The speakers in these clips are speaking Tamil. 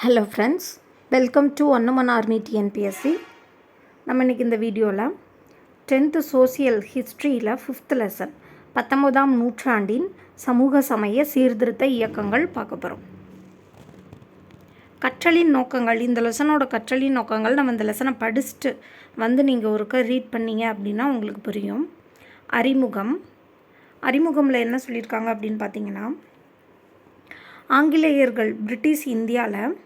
ஹலோ ஃப்ரெண்ட்ஸ், வெல்கம் டு ஒன்னமன் ஆர்மி டிஎன்பிஎஸ்சி. நம்ம இன்றைக்கி இந்த வீடியோவில் 10th சோசியல் ஹிஸ்ட்ரியில் 5th லெசன் 19ஆம் நூற்றாண்டின் சமூக சமய சீர்திருத்த இயக்கங்கள் பார்க்க போகிறோம். கற்றலின் நோக்கங்கள், இந்த லெசனோட கற்றலின் நோக்கங்கள் நம்ம இந்த லெசனை படிச்சுட்டு வந்து நீங்கள் ஒருக்க ரீட் பண்ணீங்க அப்படின்னா உங்களுக்கு புரியும். அறிமுகமில் என்ன சொல்லியிருக்காங்க அப்படின்னு பார்த்தீங்கன்னா, ஆங்கிலேயர்கள் பிரிட்டிஷ் இந்தியாவில்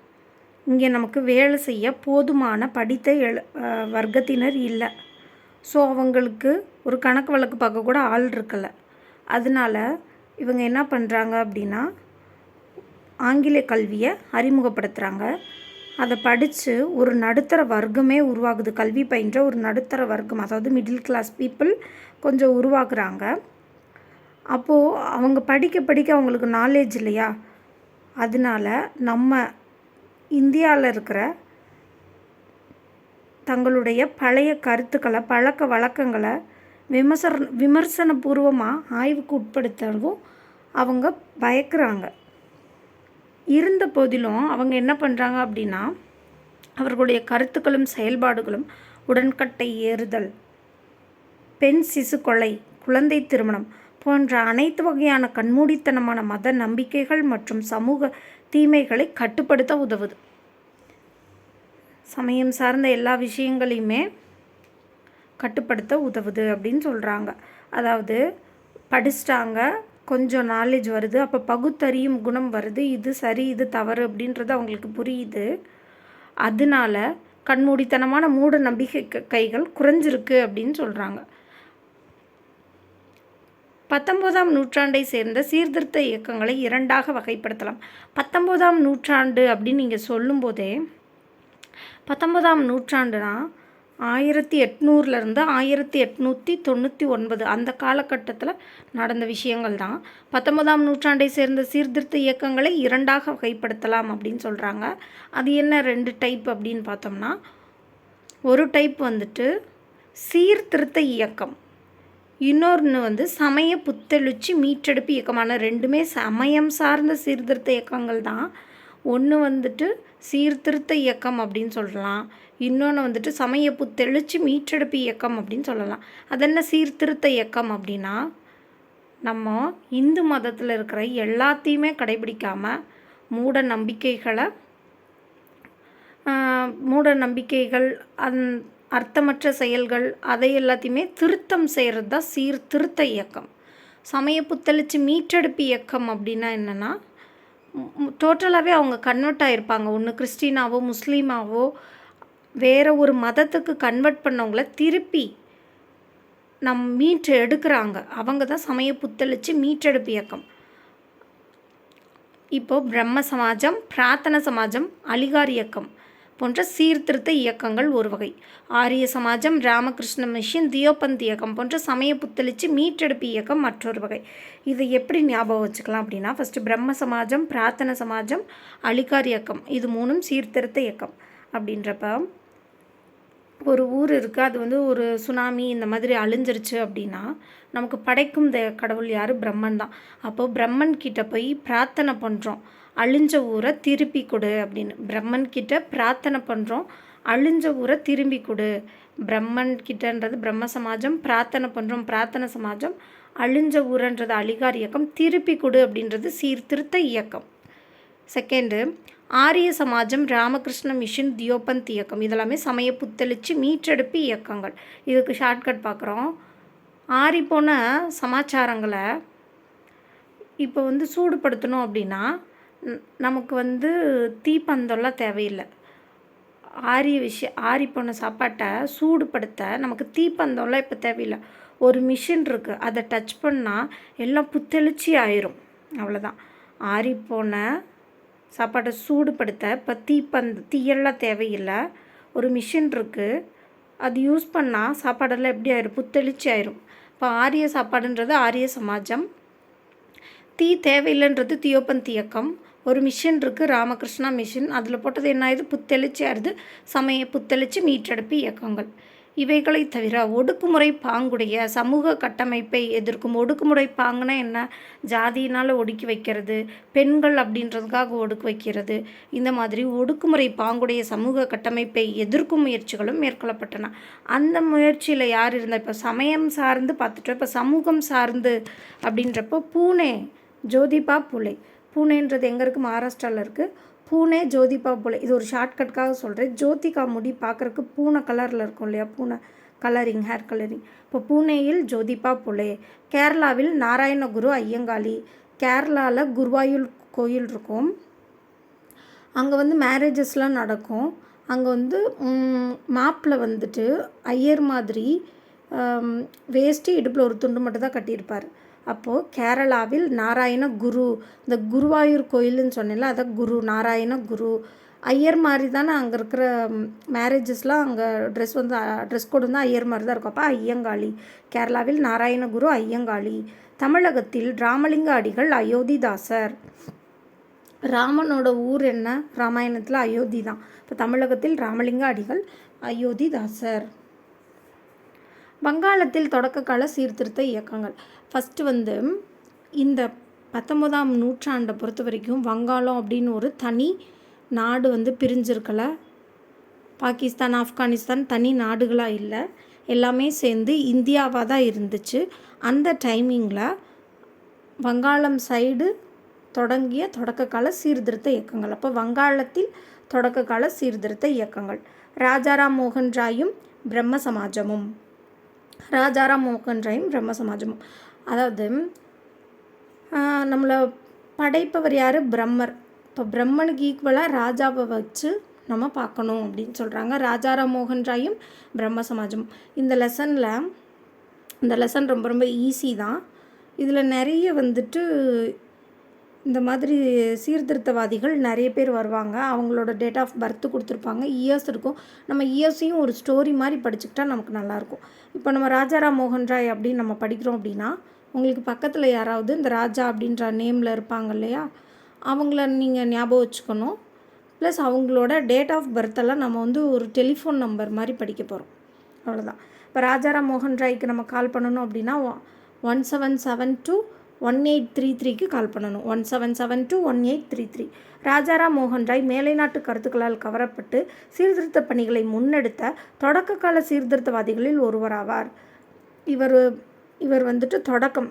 இங்கே நமக்கு வேலை செய்ய போதுமான படித்த வர்க்கத்தினர் இல்லை. ஸோ அவங்களுக்கு ஒரு கணக்கு வழக்கு பார்க்க கூட ஆள் இருக்கலை. அதனால் இவங்க என்ன பண்ணுறாங்க அப்படின்னா, ஆங்கிலேய கல்வியை அறிமுகப்படுத்துகிறாங்க. அதை படித்து ஒரு நடுத்தர வர்க்கமே உருவாகுது. கல்வி பயின்ற ஒரு நடுத்தர வர்க்கம், அதாவது மிடில் கிளாஸ் பீப்புள் கொஞ்சம் உருவாக்குறாங்க. அப்போது அவங்க படிக்க அவங்களுக்கு நாலேஜ் இல்லையா, அதனால் நம்ம இந்தியாவில் இருக்கிற தங்களுடைய பழைய கருத்துக்களை, பழக்க வழக்கங்களை விமர்சனபூர்வமாக ஆய்வுக்கு உட்படுத்தவும் அவங்க பயக்கிறாங்க. இருந்த போதிலும் அவங்க என்ன பண்ணுறாங்க அப்படின்னா, அவர்களுடைய கருத்துக்களும் செயல்பாடுகளும் உடன்கட்டை ஏறுதல், பெண் சிசு கொலை, குழந்தை திருமணம் போன்ற அனைத்து வகையான கண்மூடித்தனமான மத நம்பிக்கைகள் மற்றும் சமூக தீமைகளை கட்டுப்படுத்த உதவுது. சமயம் சார்ந்த எல்லா விஷயங்களையுமே கட்டுப்படுத்த உதவுது அப்படின்னு சொல்கிறாங்க. அதாவது படிச்சிட்டாங்க, கொஞ்சம் நாலேஜ் வருது, அப்போ பகுத்தறியும் குணம் வருது, இது சரி இது தவறு அப்படின்றது அவங்களுக்கு புரியுது. அதனால கண்மூடித்தனமான மூட நம்பிக்கைகள் குறைஞ்சிருக்கு அப்படின்னு சொல்கிறாங்க. 19ஆம் நூற்றாண்டை சேர்ந்த சீர்திருத்த இயக்கங்களை இரண்டாக வகைப்படுத்தலாம். 19ஆம் நூற்றாண்டு அப்படின்னு நீங்கள் சொல்லும்போதே, 19ஆம் நூற்றாண்டுனா 1800 1899 அந்த காலகட்டத்தில் நடந்த விஷயங்கள் தான் 19ஆம் நூற்றாண்டை சேர்ந்த சீர்திருத்த இயக்கங்களை இரண்டாக வகைப்படுத்தலாம் அப்படின்னு சொல்கிறாங்க. அது என்ன ரெண்டு டைப் அப்படின்னு பார்த்தோம்னா, ஒரு டைப் வந்துட்டு சீர்திருத்த இயக்கம், இன்னொன்று சமய புத்தெழுச்சி மீட்டெடுப்பு இயக்கமான. ரெண்டுமே சமயம் சார்ந்த சீர்திருத்த இயக்கங்கள் தான். ஒன்று சீர்திருத்த இயக்கம் அப்படின்னு சொல்லலாம், இன்னொன்று சமய புத்தெழுச்சி மீட்டெடுப்பு இயக்கம் அப்படின்னு சொல்லலாம். அது என்ன சீர்திருத்த இயக்கம் அப்படின்னா, நம்ம இந்து மதத்தில் இருக்கிற எல்லாத்தையுமே கடைபிடிக்காமல் மூட நம்பிக்கைகள் அர்த்தமற்ற செயல்கள் அதை எல்லாத்தையுமே திருத்தம் செய்கிறது தான் சீர்திருத்த இயக்கம். சமய புத்தெழுச்சி மீட்டெடுப்பு இயக்கம் அப்படின்னா என்னென்னா, டோட்டலாகவே அவங்க கன்வெர்ட் ஆகிருப்பாங்க. ஒன்று கிறிஸ்டினாவோ முஸ்லீமாவோ வேறு ஒரு மதத்துக்கு கன்வெர்ட் பண்ணவங்கள திருப்பி மீட்டு எடுக்கிறாங்க. அவங்க தான் சமய புத்தெழுச்சி மீட்டெடுப்பு இயக்கம். இப்போது பிரம்ம சமாஜம், பிரார்த்தன சமாஜம், அலிகார் இயக்கம் போன்ற சீர்திருத்த இயக்கங்கள் ஒரு வகை. ஆரிய சமாஜம், ராமகிருஷ்ண மிஷன், தியோபந்த் இயக்கம் போன்ற சமய புத்தெழுச்சி மீட்டெடுப்பு இயக்கம் மற்றொரு வகை. இதை எப்படி ஞாபகம் வச்சுக்கலாம் அப்படின்னா, ஃபஸ்ட்டு பிரம்ம சமாஜம், பிரார்த்தன சமாஜம், அலிகார் இயக்கம், இது மூணும் சீர்திருத்த இயக்கம். அப்படின்றப்ப ஒரு ஊர் இருக்குது, அது ஒரு சுனாமி இந்த மாதிரி அழிஞ்சிருச்சு அப்படின்னா, நமக்கு படைக்கும் கடவுள் யார்? பிரம்மன் தான். அப்போது பிரம்மன் கிட்ட போய் பிரார்த்தனை பண்ணுறோம், அழிஞ்ச ஊரை திருப்பி கொடு அப்படின்னு. பிரம்மன் கிட்ட பிரார்த்தனை பண்ணுறோம், அழிஞ்ச ஊரை திரும்பி கொடு. பிரம்மன் கிட்டன்றது பிரம்ம சமாஜம், பிரார்த்தனை பண்ணுறோம் பிரார்த்தனை சமாஜம், அழிஞ்ச ஊரன்றது அலிகார் இயக்கம், திருப்பி கொடு அப்படின்றது சீர்திருத்த இயக்கம். செகண்டு ஆரிய சமாஜம், ராமகிருஷ்ண மிஷன், தியோபந்த் இயக்கம், இதெல்லாமே சமய புத்தெழுச்சி மீட்டெடுப்பு இயக்கங்கள். இதுக்கு ஷார்ட்கட் பார்க்குறோம். ஆறி போன சமாச்சாரங்களை இப்போ சூடுபடுத்தணும் அப்படின்னா நமக்கு தீப்பந்தம்லாம் தேவையில்லை. ஆறி போன சாப்பாட்டை சூடுபடுத்த நமக்கு தீப்பந்தம்லாம் இப்போ தேவையில்லை. ஒரு மிஷின் இருக்குது, அதை டச் பண்ணால் எல்லாம் புத்தெழுச்சி ஆயிரும், அவ்வளோதான். ஆறிப்போன சாப்பாட்டை சூடுபடுத்த இப்போ தீயெல்லாம் தேவையில்லை. ஒரு மிஷின் இருக்குது, அது யூஸ் பண்ணால் சாப்பாடெல்லாம் எப்படி ஆயிரும்? புத்தெழுச்சி ஆயிரும். இப்போ ஆரிய சாப்பாடுன்றது ஆரிய சமாஜம், தீ தேவையில்லைன்றது தியோபந்த் இயக்கம். ஒரு மிஷின் இருக்குது, ராமகிருஷ்ணா மிஷின், அதில் போட்டது என்ன ஆயிடுது? புத்தெழுச்சி ஆயிடுது. சமய புத்தெழுச்சி மீட்டெடுப்பு இயக்கங்கள். இவைகளை தவிர ஒடுக்குமுறை பாங்குடைய சமூக கட்டமைப்பை எதிர்க்கும். ஒடுக்குமுறை பாங்குனா என்ன? ஜாதியினால் ஒடுக்கி வைக்கிறது, பெண்கள் அப்படின்றதுக்காக ஒடுக்கி வைக்கிறது, இந்த மாதிரி ஒடுக்குமுறை பாங்குடைய சமூக கட்டமைப்பை எதிர்க்கும் முயற்சிகளும் மேற்கொள்ளப்பட்டன. அந்த முயற்சியில் யார் இருந்தால், இப்போ சமயம் சார்ந்து பார்த்துட்டோம், இப்போ சமூகம் சார்ந்து அப்படின்றப்போ பூனே ஜோதிபா புலே. பூனேன்றது எங்கே இருக்குது? மகாராஷ்டிராவில் இருக்குது. பூனே ஜோதிபா புலே. இது ஒரு ஷார்ட்கட்காக சொல்கிறேன். ஜோதிகா முடி பார்க்குறக்கு பூனை கலரில் இருக்கும் இல்லையா? பூனை கலரிங், ஹேர் கலரிங். இப்போ பூனேயில் ஜோதிபா புலே. கேரளாவில் நாராயணகுரு ஐயங்காளி. கேரளாவில் குருவாயூர் கோயில் இருக்கும். அங்கே வந்து மேரேஜஸ்லாம் நடக்கும். அங்கே வந்து மாப்பிள்ளை வந்துட்டு ஐயர் மாதிரி வேஷ்டி இடுப்பில் ஒரு துண்டு மட்டும் தான் கட்டியிருப்பார். அப்போது கேரளாவில் நாராயண குரு, இந்த குருவாயூர் கோயிலுன்னு சொன்னேன்ல, அதான் குரு, நாராயண குரு. ஐயர் மாதிரி தானே அங்கே இருக்கிற மேரேஜஸ்லாம், அங்கே ட்ரெஸ் கோடு வந்து ஐயர் மாதிரி தான் இருக்கும். அப்போ ஐயங்காளி. கேரளாவில் நாராயணகுரு ஐயங்காளி. தமிழகத்தில் ராமலிங்க அடிகள் அயோத்திதாசர். ராமனோட ஊர் என்ன? ராமாயணத்தில் அயோத்தி தான். இப்போ தமிழகத்தில் ராமலிங்க அடிகள் அயோத்திதாசர். வங்காளத்தில் தொடக்க கால சீர்திருத்த இயக்கங்கள். ஃபஸ்ட்டு வந்து இந்த 19ஆம் நூற்றாண்டை பொறுத்த வரைக்கும் வங்காளம் அப்படின்னு ஒரு தனி நாடு வந்து பிரிஞ்சிருக்கலை. பாகிஸ்தான், ஆப்கானிஸ்தான் தனி நாடுகளாக இல்லை, எல்லாமே சேர்ந்து இந்தியாவாக தான் இருந்துச்சு. அந்த டைமிங்கில் வங்காளம் சைடு தொடங்கிய தொடக்க கால சீர்திருத்த இயக்கங்கள். அப்போ வங்காளத்தில் தொடக்க கால சீர்திருத்த இயக்கங்கள். ராஜாராம் மோகன் ராயும் பிரம்ம சமாஜமும். ராஜாராம் மோகன் ராயும் பிரம்ம சமாஜமும். அதாவது நம்மளை படைப்பவர் யார்? பிரம்மர். இப்போ பிரம்மனுக்கு ஈக்குவலாக ராஜாவை வச்சு நம்ம பார்க்கணும் அப்படின்னு சொல்கிறாங்க. ராஜாராம் மோகன் ராயும் பிரம்ம சமாஜமும். இந்த லெசன் ரொம்ப ரொம்ப ஈஸி தான். இதில் நிறைய வந்துட்டு இந்த மாதிரி சீர்திருத்தவாதிகள் நிறைய பேர் வருவாங்க. அவங்களோட டேட் ஆஃப் பர்த் கொடுத்துருப்பாங்க, இயர்ஸ் இருக்கும். நம்ம இயர்ஸையும் ஒரு ஸ்டோரி மாதிரி படிச்சுக்கிட்டா நமக்கு நல்லாயிருக்கும். இப்போ நம்ம ராஜாராம் மோகன் ராய் அப்படின்னு நம்ம படிக்கிறோம் அப்படின்னா, உங்களுக்கு பக்கத்தில் யாராவது இந்த ராஜா அப்படின்ற நேமில் இருப்பாங்க இல்லையா, அவங்கள நீங்கள் ஞாபகம் வச்சுக்கணும். ப்ளஸ் அவங்களோட டேட் ஆஃப் பர்த்தெல்லாம் நம்ம வந்து ஒரு டெலிஃபோன் நம்பர் மாதிரி படிக்க போகிறோம். அவ்வளோதான். இப்போ ராஜாராம் மோகன் ராய்க்கு நம்ம கால் பண்ணணும் அப்படின்னா 1772-1833க்கு கால் பண்ணணும். 1772-1833. ராஜாராம் மோகன் ராய் மேலை நாட்டு கருத்துக்களால் கவரப்பட்டு சீர்திருத்த பணிகளை முன்னெடுத்த தொடக்க கால சீர்திருத்தவாதிகளில் ஒருவராவார். இவர் வந்துட்டு தொடக்கம்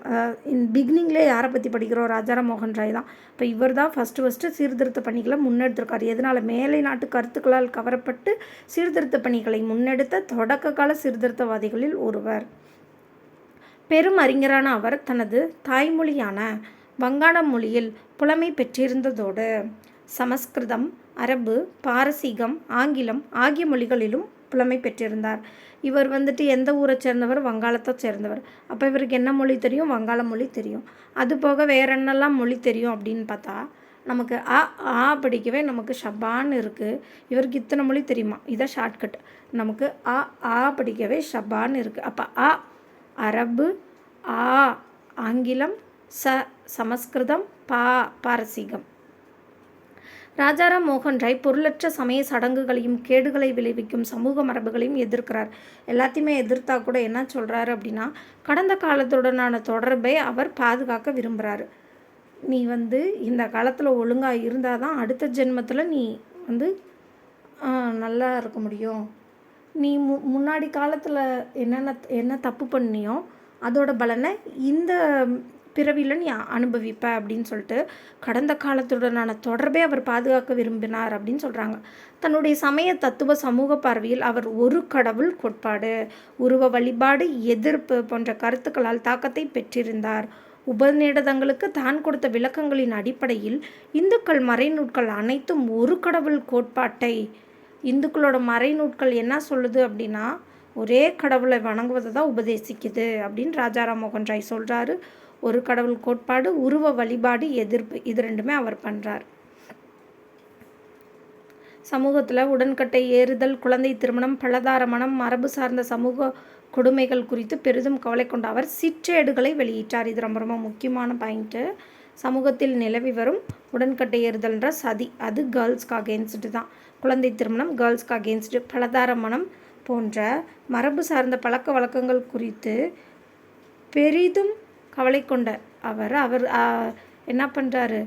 பிகினிங்லேயே யாரை பற்றி படிக்கிறோம்? ராஜாராம் மோகன் ராய் தான். இப்போ இவர் தான் ஃபஸ்ட்டு சீர்திருத்த பணிகளை முன்னெடுத்திருக்கார். எதனால்? மேலை நாட்டு கருத்துக்களால் கவரப்பட்டு சீர்திருத்த பணிகளை முன்னெடுத்த தொடக்க கால சீர்திருத்தவாதிகளில் ஒருவர். பெரும் அறிஞரான அவர் தனது தாய்மொழியான வங்காள மொழியில் புலமை பெற்றிருந்ததோடு சமஸ்கிருதம், அரபு, பாரசீகம், ஆங்கிலம் ஆகிய மொழிகளிலும் புலமை பெற்றிருந்தார். இவர் வந்துட்டு எந்த ஊரை சேர்ந்தவர்? வங்காளத்தை சேர்ந்தவர். அப்போ இவருக்கு என்ன மொழி தெரியும்? வங்காள மொழி தெரியும். அது போக வேற என்னெல்லாம் மொழி தெரியும் அப்படின்னு பார்த்தா, நமக்கு ஆ படிக்கவே நமக்கு ஷபான்னு இருக்குது. இவருக்கு இத்தனை மொழி தெரியுமா? இதான் ஷார்ட்கட். நமக்கு ஆ படிக்கவே ஷபான்னு இருக்குது. அப்போ அரபு, ஆங்கிலம், சமஸ்கிருதம், பாரசீகம். ராஜாராம் மோகன் ராய் பொருளற்ற சமய சடங்குகளையும் கேடுகளை விளைவிக்கும் சமூக மரபுகளையும் எதிர்க்கிறார். எல்லாத்தையுமே எதிர்த்தா கூட என்ன சொல்கிறாரு அப்படின்னா, கடந்த காலத்துடனான தொடர்பை அவர் பாதுகாக்க விரும்புகிறாரு. நீ வந்து இந்த காலத்தில் ஒழுங்காக இருந்தால் தான் அடுத்த ஜென்மத்தில் நீ வந்து நல்லா இருக்க முடியும். நீ முன்னாடி காலத்தில் என்ன தப்பு பண்ணியோ அதோட பலனை இந்த பிறவியில் நீ அனுபவிப்ப அப்படின்னு சொல்லிட்டு கடந்த காலத்துடனான தொடர்பை அவர் பாதுகாக்க விரும்பினார் அப்படின்னு சொல்கிறாங்க. தன்னுடைய சமய தத்துவ சமூக பார்வையில் அவர் ஒரு கடவுள் கோட்பாடு, உருவ வழிபாடு, எதிர்ப்பு போன்ற கருத்துக்களால் தாக்கத்தை பெற்றிருந்தார். உபநிடதங்களுக்கு தான் கொடுத்த விளக்கங்களின் அடிப்படையில் இந்துக்கள் மறைநூட்கள் அனைத்தும் ஒரு கடவுள் கோட்பாட்டை, இந்துக்களோட மறைநூட்கள் என்ன சொல்லுது அப்படின்னா ஒரே கடவுளை வணங்குவதை தான் உபதேசிக்குது அப்படின்னு ராஜாராம் மோகன் ராய் சொல்கிறாரு. ஒரு கடவுள் கோட்பாடு, உருவ வழிபாடு, எதிர்ப்பு, இது ரெண்டுமே அவர் பண்ணுறார். சமூகத்தில் உடன்கட்டை ஏறுதல், குழந்தை திருமணம், பலதார மனம், மரபு சார்ந்த சமூக கொடுமைகள் குறித்து பெரிதும் கவலை கொண்ட அவர் சிற்றேடுகளை வெளியிட்டார். இது ரொம்ப ரொம்ப முக்கியமான பாயிண்ட்டு. சமூகத்தில் நிலவி வரும் உடன்கட்டை ஏறுதல்ன்ற சதி, அது கேர்ள்ஸ்க்கு அகேன்ஸ்டு தான். குழந்தை திருமணம் கேர்ள்ஸ்க்கு அகேன்ஸ்டு. பலதார மனம் போன்ற மரபு சார்ந்த பழக்க வழக்கங்கள் குறித்து பெரிதும் கவலை கொண்ட அவர் என்ன பண்ணுறாரு,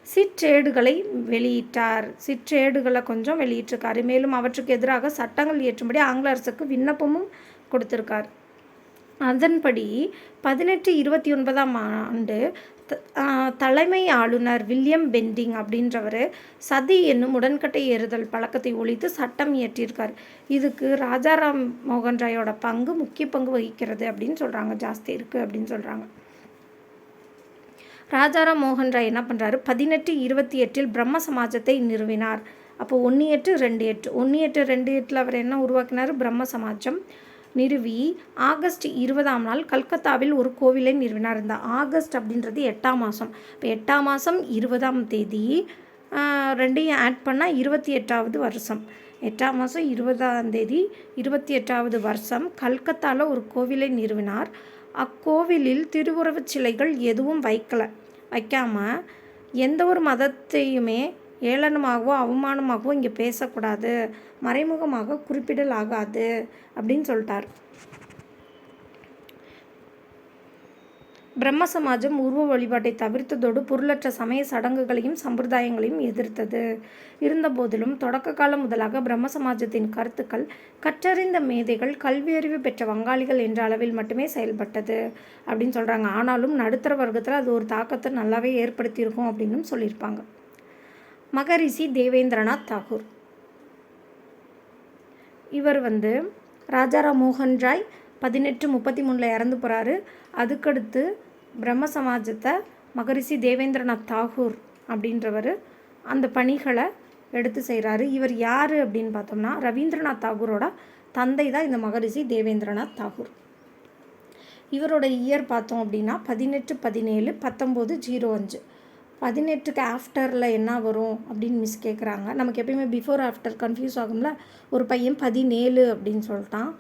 சிற்றேடுகளை வெளியிட்டார். சிற்றேடுகளை கொஞ்சம் வெளியிட்டிருக்காரு. மேலும் அவற்றுக்கு எதிராக சட்டங்கள் இயற்றும்படி ஆங்கில அரசுக்கு விண்ணப்பமும் கொடுத்துருக்கார். அதன்படி 1829ஆம் ஆண்டு தலைமை ஆளுநர் வில்லியம் பெண்டிங் அப்படின்றவர் சதி என்னும் உடன்கட்டை ஏறுதல் பழக்கத்தை ஒழித்து சட்டம் இயற்றியிருக்கார். இதுக்கு ராஜாராம் மோகன் ராயோட பங்கு முக்கிய பங்கு வகிக்கிறது அப்படின்னு சொல்கிறாங்க, ஜாஸ்தி இருக்குது அப்படின்னு சொல்கிறாங்க. ராஜாராம் மோகன் ராய் என்ன பண்ணுறாரு, 1828 பிரம்ம சமாஜத்தை நிறுவினார். அப்போ 1828 அவர் என்ன உருவாக்கினார், பிரம்ம சமாஜம் நிறுவி ஆகஸ்ட் 20ஆம் நாள் கல்கத்தாவில் ஒரு கோவிலை நிறுவினார். இந்த ஆகஸ்ட் அப்படின்றது 8ஆம் மாதம். இப்போ 8ஆம் மாதம் 20ஆம் தேதி ரெண்டையும் ஆட் பண்ணால் 28வது வருஷம். 8ஆம் மாதம் 20ஆம் தேதி 28வது வருஷம் கல்கத்தாவில் ஒரு கோவிலை நிறுவினார். அக்கோவிலில் திருவுருவச் சிலைகள் எதுவும் வைக்காமல் எந்த ஒரு மதத்தையுமே ஏளனமாகவோ அவமானமாகவோ இங்கே பேசக்கூடாது, மறைமுகமாக குறிப்பிடலாகாது அப்படின்னு சொல்லிட்டார். பிரம்ம சமாஜம் உருவ வழிபாட்டை தவிர்த்ததோடு பொருளற்ற சமய சடங்குகளையும் சம்பிரதாயங்களையும் எதிர்த்தது. இருந்தபோதிலும் தொடக்க காலம் முதலாக பிரம்ம சமாஜத்தின் கருத்துக்கள் கற்றறிந்த மேதைகள், கல்வியறிவு பெற்ற வங்காளிகள் என்ற அளவில் மட்டுமே செயல்பட்டது அப்படின்னு சொல்கிறாங்க. ஆனாலும் நடுத்தர வர்க்கத்தில் அது ஒரு தாக்கத்தை நல்லாவே ஏற்படுத்தியிருக்கும் அப்படின்னு சொல்லியிருப்பாங்க. மகரிஷி தேவேந்திரநாத் தாகூர் இவர் ராஜாராம் மோகன் ராய் 1833 இறந்து போகிறாரு. அதுக்கடுத்து பிரம்ம சமாஜத்தை மகரிஷி தேவேந்திரநாத் தாகூர் அப்படின்றவர் அந்த பணிகளை எடுத்து செய்கிறாரு. இவர் யார் அப்படின்னு பார்த்தோம்னா ரவீந்திரநாத் தாகூரோட தந்தை தான் இந்த மகரிஷி தேவேந்திரநாத் தாகூர். இவரோட இயர் பார்த்தோம் அப்படின்னா 1817-1905. 18க்கு ஆஃப்டரில் என்ன வரும் அப்படின்னு மிஸ் கேட்குறாங்க. நமக்கு எப்பயுமே பிஃபோர் ஆஃப்டர் கன்ஃபியூஸ் ஆகும்ல. ஒரு பையன் 17 அப்படின்னு சொல்லிட்டான்,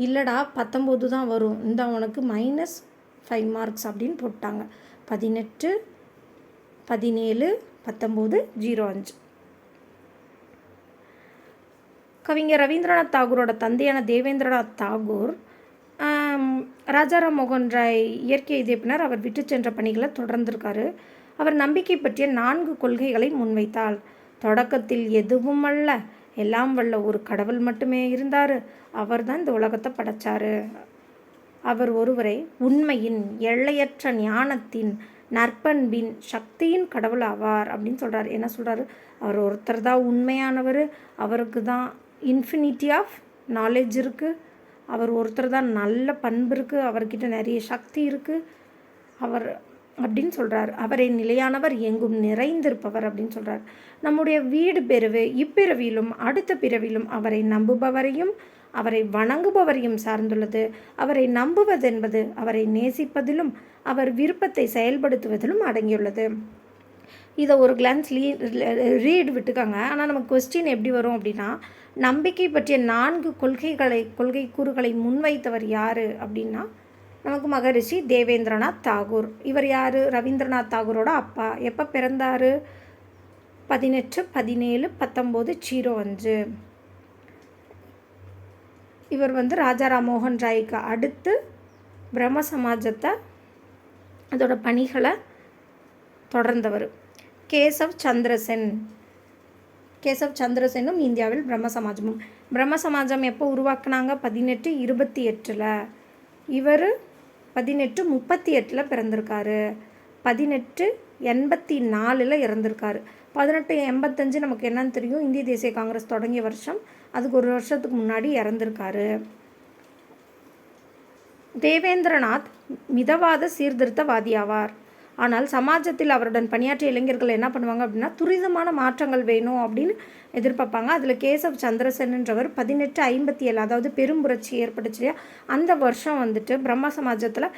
இல்லைடா 19 தான் வரும், இந்த அவனுக்கு -5 மார்க்ஸ் அப்படின்னு போட்டாங்க. 18, 17, 19, 05. கவிஞர் ரவீந்திரநாத் தாகூரோட தந்தையான தேவேந்திரநாத் தாகூர் ராஜாராம் மோகன் ராய் இயற்கை எழுதிய பின்னர் அவர் விட்டு சென்ற பணிகளை தொடர்ந்திருக்காரு. அவர் நம்பிக்கை பற்றிய 4 கொள்கைகளை முன்வைத்தார். தொடக்கத்தில் எதுவும் அல்ல, எல்லாம் வல்ல ஒரு கடவுள் மட்டுமே இருந்தார், அவர் தான் இந்த உலகத்தை படைச்சார், அவர் ஒருவரை உண்மையின், எல்லையற்ற ஞானத்தின், நற்பண்பின், சக்தியின் கடவுள் ஆவார் அப்படின்னு சொல்கிறார். என்ன சொல்கிறாரு, அவர் ஒருத்தர் தான் உண்மையானவர், அவருக்கு தான் இன்ஃபினிட்டி ஆஃப் நாலேஜ் இருக்குது, அவர் ஒருத்தர் தான் நல்ல பண்பு இருக்குது, அவர்கிட்ட நிறைய சக்தி இருக்குது, அவர் அப்படின்னு சொல்கிறார். அவரை நிலையானவர், எங்கும் நிறைந்திருப்பவர் அப்படின்னு சொல்கிறார். நம்முடைய வீடு பெறுவு இப்பிறவியிலும் அடுத்த பிறவிலும் அவரை நம்புபவரையும் அவரை வணங்குபவரையும் சார்ந்துள்ளது. அவரை நம்புவதென்பது அவரை நேசிப்பதிலும் அவர் விருப்பத்தை செயல்படுத்துவதிலும் அடங்கியுள்ளது. இதை ஒரு கிளான்ஸ் ரீட் விட்டுக்காங்க. ஆனால் நமக்கு கொஸ்டின் எப்படி வரும் அப்படின்னா, நம்பிக்கை பற்றிய 4 கொள்கை கூறுகளை முன்வைத்தவர் யார் அப்படின்னா நமக்கு மகரிஷி தேவேந்திரநாத் தாகூர். இவர் யார், ரவீந்திரநாத் தாகூரோட அப்பா. எப்போ பிறந்தார், 18-17-1905. இவர் ராஜாராம் மோகன் ராய்க்கு அடுத்து பிரம்ம சமாஜத்தை அதோட பணிகளை தொடர்ந்தவர். கேசவ் சந்திரசெனும் இந்தியாவில் பிரம்ம சமாஜம் எப்போ உருவாக்குனாங்க, 1828. இவர் 1838 பிறந்திருக்காரு, 1884 இறந்திருக்காரு. 1885 நமக்கு என்னன்னு தெரியும், இந்திய தேசிய காங்கிரஸ் தொடங்கிய வருஷம், அதுக்கு ஒரு வருஷத்துக்கு முன்னாடி இறந்திருக்காரு. தேவேந்திரநாத் மிதவாத சீர்திருத்தவாதி ஆவார். ஆனால் சமாஜத்தில் அவருடன் பணியாற்றிய இளைஞர்கள் என்ன பண்ணுவாங்க அப்படின்னா, துரிதமான மாற்றங்கள் வேணும் அப்படின்னு எதிர்பார்ப்பாங்க. அதில் கேசவ் சந்திரசென்ன்றவர் 1857, அதாவது பெரும் புரட்சி ஏற்பட்டுச்சு இல்லையா, அந்த வருஷம் பிரம்ம சமாஜத்தில்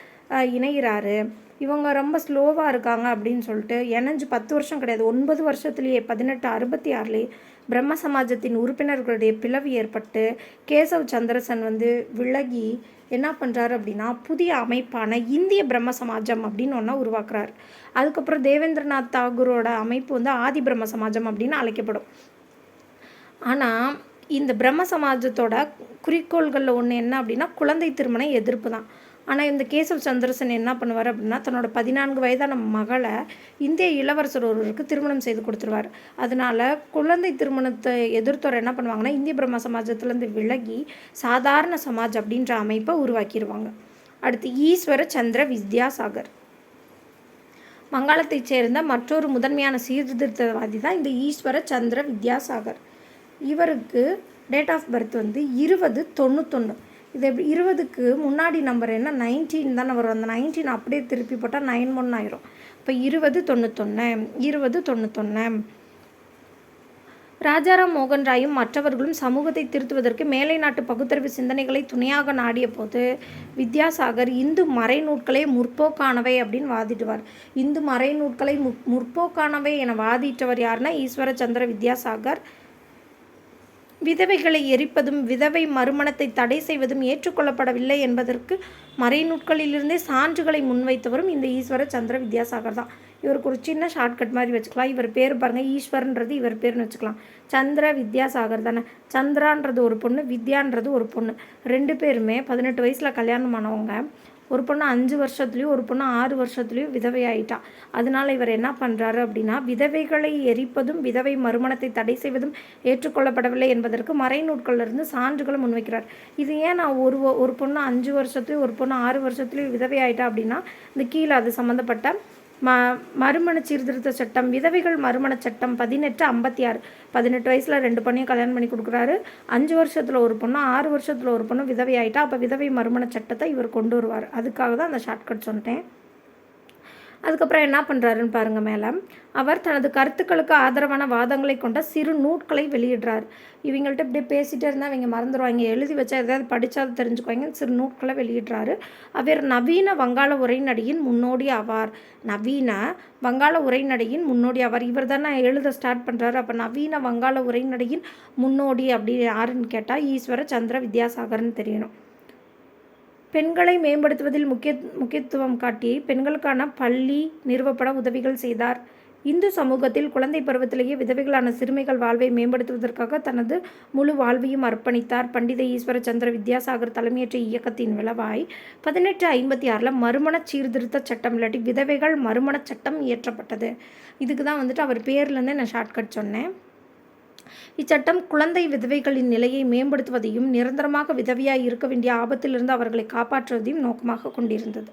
இணைகிறாரு. இவங்க ரொம்ப ஸ்லோவாக இருக்காங்க அப்படின்னு சொல்லிட்டு இணைஞ்சு 10 வருஷம் கிடையாது, 9 வருஷத்துலேயே 1866 பிரம்ம சமாஜத்தின் உறுப்பினர்களுடைய பிளவு ஏற்பட்டு கேசவ் சந்திரசன் விலகி என்ன பண்ணுறாரு அப்படின்னா, புதிய அமைப்பான இந்திய பிரம்ம சமாஜம் அப்படின்னு ஒன்றா உருவாக்குறார். அதுக்கப்புறம் தேவேந்திரநாத் தாகூரோட அமைப்பு ஆதி பிரம்ம சமாஜம் அப்படின்னு அழைக்கப்படும். ஆனால் இந்த பிரம்ம சமாஜத்தோட குறிக்கோள்களில் ஒன்று என்ன அப்படின்னா குழந்தை திருமண எதிர்ப்பு தான். ஆனால் இந்த கேசவ் சந்திரசன் என்ன பண்ணுவார் அப்படின்னா தன்னோட 14 வயதான மகளை இந்திய இளவரசர் ஒருவருக்கு திருமணம் செய்து கொடுத்துருவார். அதனால் குழந்தை திருமணத்தை எதிர்த்தவர் என்ன பண்ணுவாங்கன்னா இந்திய பிரம்ம சமாஜத்துலேருந்து விலகி சாதாரண சமாஜ் அப்படின்ற அமைப்பை உருவாக்கிடுவாங்க. அடுத்து ஈஸ்வர சந்திர வித்யாசாகர் வங்காளத்தைச் சேர்ந்த மற்றொரு முதன்மையான சீர்திருத்தவாதி தான் இந்த ஈஸ்வர சந்திர வித்யாசாகர். இவருக்கு டேட் ஆஃப் பர்த் வந்து 2091. இது 20க்கு முன்னாடி நம்பர் என்ன 19 தானே வரும். அந்த 19 அப்படியே திருப்பி போட்டால் 91 ஆயிரும். இப்போ 2091. ராஜாராம் மோகன் ராயும் மற்றவர்களும் சமூகத்தை திருத்துவதற்கு மேலை நாட்டு பகுத்தறிவு சிந்தனைகளை துணையாக நாடிய போது வித்யாசாகர் இந்து மறைநூட்களே முற்போக்கானவை அப்படின்னு வாதிடுவார். இந்து மறைநூட்களை முற்போக்கானவை என வாதிட்டவர் யாருன்னா ஈஸ்வர சந்திர வித்யாசாகர். விதவைகளை எரிப்பதும் விதவை மறுமணத்தை தடை செய்வதும் ஏற்றுக்கொள்ளப்படவில்லை என்பதற்கு மறைநூட்களிலிருந்தே சான்றுகளை முன்வைத்தவரும் இந்த ஈஸ்வர சந்திர வித்யாசாகர் தான். இவருக்கு ஒரு சின்ன ஷார்ட்கட் மாதிரி வச்சுக்கலாம். இவர் பேர் பாருங்கள், ஈஸ்வரன்றது இவர் பேர்னு வச்சுக்கலாம். சந்திர வித்யாசாகர் தானே. சந்திரான்றது ஒரு பொண்ணு, வித்யான்றது ஒரு பொண்ணு. 2 பேருமே 18 வயசில் கல்யாணம் ஆனவங்க. ஒரு பொண்ணு 5 வருஷத்துலேயும் ஒரு பொண்ணு 6 வருஷத்துலேயும் விதவையாயிட்டா. அதனால் இவர் என்ன பண்ணுறாரு அப்படின்னா விதவைகளை எரிப்பதும் விதவை மறுமணத்தை தடை செய்வதும் ஏற்றுக்கொள்ளப்படவில்லை என்பதற்கு மறைநூட்களிலிருந்து சான்றுகளை முன்வைக்கிறார். இது ஏன் நான் ஒரு பொண்ணு 5 வருஷத்துலேயும் ஒரு பொண்ணு 6 வருஷத்துலேயும் விதவையாயிட்டா அப்படின்னா இந்த கீழே அது சம்மந்தப்பட்ட மறுமண சீர்திருத்த சட்டம், விதவைகள் மறுமண சட்டம் 1856. 18 வயசில் 2 பொண்ணையும் கல்யாணம் பண்ணி கொடுக்குறாரு. 5 வருஷத்தில் ஒரு பொண்ணு 6 வருஷத்தில் ஒரு பொண்ணு விதவை ஆகிட்டா. அப்போ விதவை மறுமண சட்டத்தை இவர் கொண்டு வருவார். அதுக்காக தான் அந்த ஷார்ட்கட் சொன்னேன். அதுக்கப்புறம் என்ன பண்ணுறாருன்னு பாருங்கள். மேலே அவர் தனது கருத்துக்களுக்கு ஆதரவான வாதங்களை கொண்ட சிறு நூட்களை வெளியிடுறார். இவங்கள்ட்ட இப்படியே பேசிகிட்டே இருந்தால் இவங்க மறந்துடுவாங்க. எழுதி வச்சா எதாவது படித்தாது தெரிஞ்சுக்குவாங்க. சிறு நூட்களை வெளியிடுறாரு. அவர் நவீன வங்காள உரைநடையின் முன்னோடி ஆவார். நவீன வங்காள உரைநடையின் முன்னோடி ஆவார். இவர் தானே எழுத ஸ்டார்ட் பண்ணுறாரு. அப்போ நவீன வங்காள உரைநடையின் முன்னோடி அப்படி யாருன்னு கேட்டால் ஈஸ்வர சந்திர வித்யாசாகர்னு தெரியணும். பெண்களை மேம்படுத்துவதில் முக்கியத்துவம் காட்டி பெண்களுக்கான பள்ளி நிறுவப்பட உதவிகள் செய்தார். இந்து சமூகத்தில் குழந்தை பருவத்திலேயே விதவைகளான சிறுமிகள் வாழ்வை மேம்படுத்துவதற்காக தனது முழு வாழ்வையும் அர்ப்பணித்தார். பண்டித ஈஸ்வர சந்திர வித்யாசாகர் தலைமையேற்ற இயக்கத்தின் விளைவாய் 1856 மறுமண சீர்திருத்த சட்டம் இல்லாட்டி விதவைகள் மறுமண சட்டம் இயற்றப்பட்டது. இதுக்கு தான் வந்துட்டு அவர் பேர்லேருந்தே நான் ஷார்ட்கட் சொன்னேன். இச்சட்டம் குழந்தை விதவைகளின் நிலையை மேம்படுத்துவதையும் நிரந்தரமாக விதவையாய் இருக்க வேண்டிய ஆபத்திலிருந்து அவர்களை காப்பாற்றுவதையும் நோக்கமாக கொண்டிருந்தது.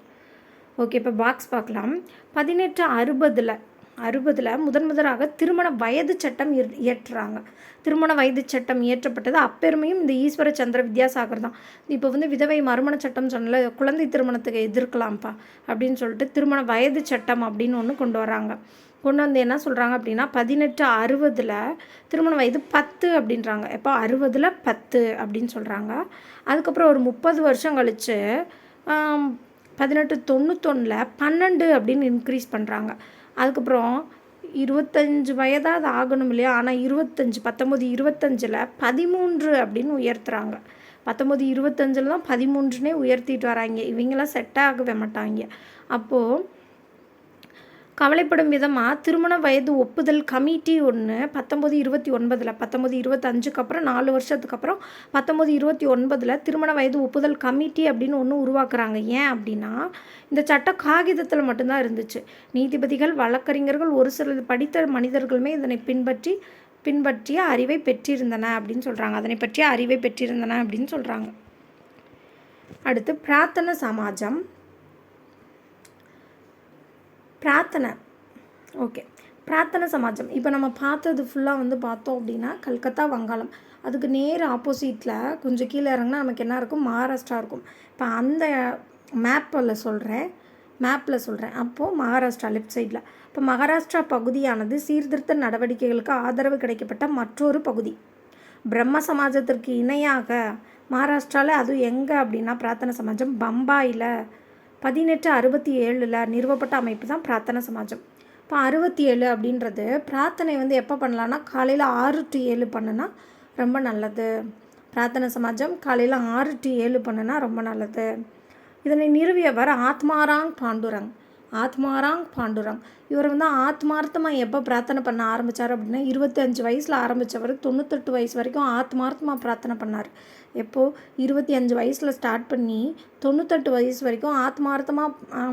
ஓகே, இப்போ பாக்ஸ் பார்க்கலாம். 1860 முதன்முதலாக திருமண வயது சட்டம் இயற்றுறாங்க. திருமண வயது சட்டம் இயற்றப்பட்டது அப்பெருமையும் இந்த ஈஸ்வர சந்திர வித்யாசாகர் தான். இப்போ வந்து விதவை மறுமண சட்டம் சொன்னல, குழந்தை திருமணத்துக்கு எதிர்க்கலாம்ப்பா அப்படின்னு சொல்லிட்டு திருமண வயது சட்டம் அப்படின்னு ஒன்று கொண்டு வராங்க. கொண்டு வந்து என்ன சொல்கிறாங்க அப்படின்னா 1860 திருமண வயது 10 அப்படின்றாங்க. எப்போ 60 10 அப்படின்னு சொல்கிறாங்க. அதுக்கப்புறம் ஒரு 30 வருஷம் கழித்து 1891 12 அப்படின்னு இன்க்ரீஸ் பண்ணுறாங்க. அதுக்கப்புறம் 25 வயதாவது ஆகணும் இல்லையா. ஆனால் 1925 13 அப்படின்னு உயர்த்துறாங்க. 1925 தான் 13 உயர்த்திட்டு வராங்க. இவங்களாம் செட் ஆகவே மாட்டாங்க. அப்போது கவலைப்படும் விதமாக திருமண வயது ஒப்புதல் கமிட்டி ஒன்று 1929 1925க்கு அப்புறம் 4 வருஷத்துக்கு அப்புறம் 1929 திருமண வயது ஒப்புதல் கமிட்டி அப்படின்னு ஒன்று உருவாக்குறாங்க. ஏன் அப்படின்னா இந்த சட்டம் காகிதத்தில் மட்டும்தான் இருந்துச்சு. நீதிபதிகள் வழக்கறிஞர்கள் ஒரு சில படித்த மனிதர்களுமே இதனை பின்பற்றிய அறிவை பெற்றிருந்தன அப்படின்னு சொல்கிறாங்க. அதனை பற்றிய அறிவை பெற்றிருந்தன அப்படின்னு சொல்கிறாங்க. அடுத்து பிரார்த்தன சமாஜம். பிரார்த்தன சமாஜம் இப்போ நம்ம பார்த்தது ஃபுல்லாக வந்து பார்த்தோம் அப்படின்னா கல்கத்தா வங்காளம். அதுக்கு நேர் ஆப்போசிட்டில் கொஞ்சம் கீழே இறங்கினா நமக்கு என்ன இருக்கும், மகாராஷ்டிரா இருக்கும். இப்போ அந்த மேப்பில் சொல்கிறேன். அப்போது மகாராஷ்டிரா லெஃப்ட் சைடில். இப்போ மகாராஷ்டிரா பகுதியானது சீர்திருத்த நடவடிக்கைகளுக்கு ஆதரவு கிடைக்கப்பட்ட மற்றொரு பகுதி. பிரம்ம சமாஜத்திற்கு இணையாக மகாராஷ்டிராவில் அதுவும் எங்கே அப்படின்னா பிரார்த்தன சமாஜம் பம்பாயில் 1867 நிறுவப்பட்ட அமைப்பு தான் பிரார்த்தன சமாஜம். இப்போ 67 அப்படின்றது பிரார்த்தனை வந்து எப்போ பண்ணலான்னா காலையில் 6 to 7 பண்ணுனா ரொம்ப நல்லது. பிரார்த்தன சமாஜம் காலையில் 6 to 7 பண்ணுனா ரொம்ப நல்லது. இதனை நிறுவியவர் ஆத்மாராங் பாண்டுரங். ஆத்மாராங் பாண்டுரங். இவர் வந்து ஆத்மார்த்தமாக எப்போ பிரார்த்தனை பண்ண ஆரம்பித்தார் அப்படின்னா 25 வயசில் ஆரம்பித்தவர் 98 வயசு வரைக்கும் ஆத்மார்த்தமாக பிரார்த்தனை பண்ணார். எப்போது 25 வயசில் ஸ்டார்ட் பண்ணி 98 வயசு வரைக்கும் ஆத்மார்த்தமாக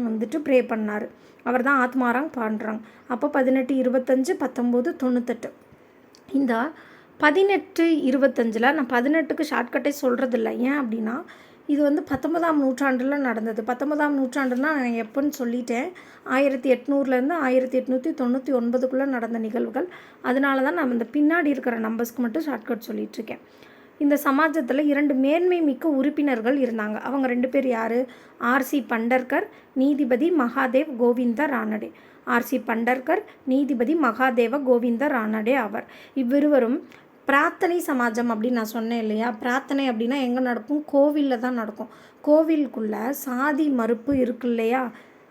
வந்துட்டு ப்ரே பண்ணார். அவர் தான் ஆத்மாராங் பாண்டுரங். அப்போ 18, 25, 19, 98. இந்த 18, 25 நான் 18க்கு ஷார்ட்கட்டே சொல்கிறதில்ல. ஏன் அப்படின்னா இது வந்து 19ஆம் நூற்றாண்டில் நடந்தது. 19ஆம் நூற்றாண்டுனா நான் எப்போன்னு சொல்லிட்டேன். 1800 1899 நடந்த நிகழ்வுகள். அதனால தான் நான் இந்த பின்னாடி இருக்கிற நம்பர்ஸ்க்கு மட்டும் ஷார்ட்கட் சொல்லிகிட்ருக்கேன். இந்த சமாஜத்தில் 2 மேன்மை மிக்க உறுப்பினர்கள் இருந்தாங்க. அவங்க 2 பேர் யார்? ஆர்சி பண்டர்கர், நீதிபதி மகாதேவ் கோவிந்த ரானடே. ஆர்சி பண்டர்கர், நீதிபதி மகாதேவ கோவிந்த ரானடே ஆவர். இவ்விருவரும் பிரார்த்தனை சமாஜம் அப்படின்னு நான் சொன்னேன் இல்லையா? பிரார்த்தனை அப்படின்னா எங்கே நடக்கும்? கோவிலில் தான் நடக்கும். கோவிலுக்குள்ளே சாதி மறுப்பு இருக்கு இல்லையா?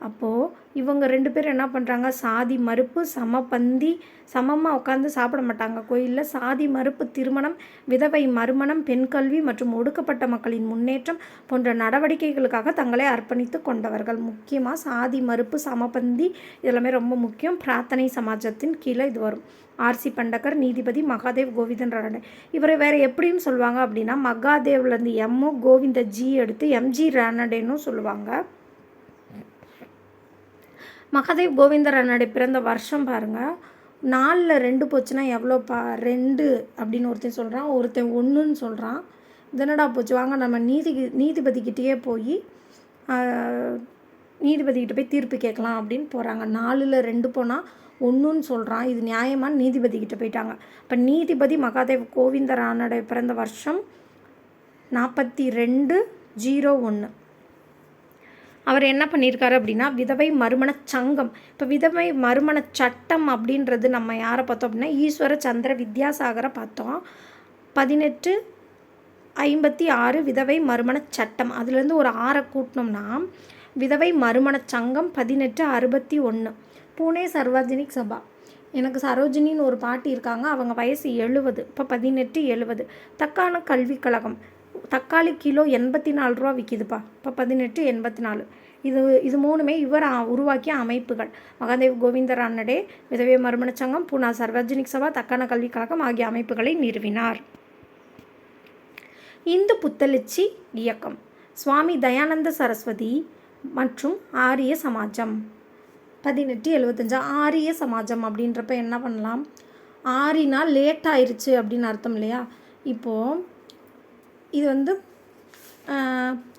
அப்போது இவங்க 2 பேர் என்ன பண்ணுறாங்க? சாதி மறுப்பு, சமபந்தி, சமமாக உட்காந்து சாப்பிட மாட்டாங்க கோயிலில். சாதி மறுப்பு, திருமணம், விதவை மறுமணம், பெண் கல்வி மற்றும் ஒடுக்கப்பட்ட மக்களின் முன்னேற்றம் போன்ற நடவடிக்கைகளுக்காக தங்களை அர்ப்பணித்து கொண்டவர்கள். முக்கியமாக சாதி மறுப்பு, சமபந்தி இதெல்லாமே ரொம்ப முக்கியம். பிரார்த்தனை சமாஜத்தின் கீழே இது வரும். ஆர்சி பண்டகர், நீதிபதி மகாதேவ் கோவிந்தன் ரானடே. இவரை வேறு எப்படின்னு சொல்லுவாங்க அப்படின்னா மகாதேவ்லேருந்து எம்மோ கோவிந்த ஜி எடுத்து எம்ஜி ரானடேன்னு சொல்லுவாங்க. மகாதேவ் கோவிந்த ரானடே பிறந்த வருஷம் பாருங்கள். 4ல் 2 போச்சுன்னா எவ்வளோப்பா? 2 அப்படின்னு ஒருத்தன் சொல்கிறான், ஒருத்தன் 1ன்னு சொல்கிறான். இதனடா போச்சு, வாங்க நம்ம நீதிபதிக்கிட்டேயே போய் நீதிபதிக்கிட்ட போய் தீர்ப்பு கேட்கலாம் அப்படின்னு போகிறாங்க. 4ல் 2 போனால் 1ன்னு சொல்கிறான். இது நியாயமான நீதிபதிக்கிட்ட போயிட்டாங்க. இப்போ நீதிபதி மகாதேவ் கோவிந்த ரானடே பிறந்த வருஷம் 4201. அவர் என்ன பண்ணியிருக்காரு அப்படின்னா விதவை மறுமண சங்கம். இப்போ விதவை மறுமண சட்டம் அப்படின்றது நம்ம யாரை பார்த்தோம் அப்படின்னா ஈஸ்வர சந்திர வித்யாசாகரை பார்த்தோம். 1856 விதவை மறுமண சட்டம். அதுலேருந்து ஒரு 6 கூட்டினோம்னா விதவை மறுமண சங்கம் 1861. பூனே சர்வஜனிக் சபா. எனக்கு சரோஜினின்னு ஒரு பாட்டி இருக்காங்க. அவங்க வயசு 70. இப்போ 1870. தக்கான கல்விக் கழகம். தக்காளி கிலோ 84 ரூபா விற்கிதுப்பா. இப்போ 1884. இது 3மே இவர் உருவாக்கிய அமைப்புகள். மகாதேவ் கோவிந்த ரானடே விதவை மறுமண சங்கம், பூனா சர்வஜனிக் சபா, தக்கான கல்விக் கழகம் ஆகிய அமைப்புகளை நிறுவினார். இந்து புத்தெழுச்சி இயக்கம். சுவாமி தயானந்த சரஸ்வதி மற்றும் ஆரிய சமாஜம். 1875. ஆரிய சமாஜம் அப்படின்றப்ப என்ன பண்ணலாம்? ஆரினா லேட் ஆயிடுச்சு அப்படின்னு அர்த்தம் இல்லையா? இப்போது இது வந்து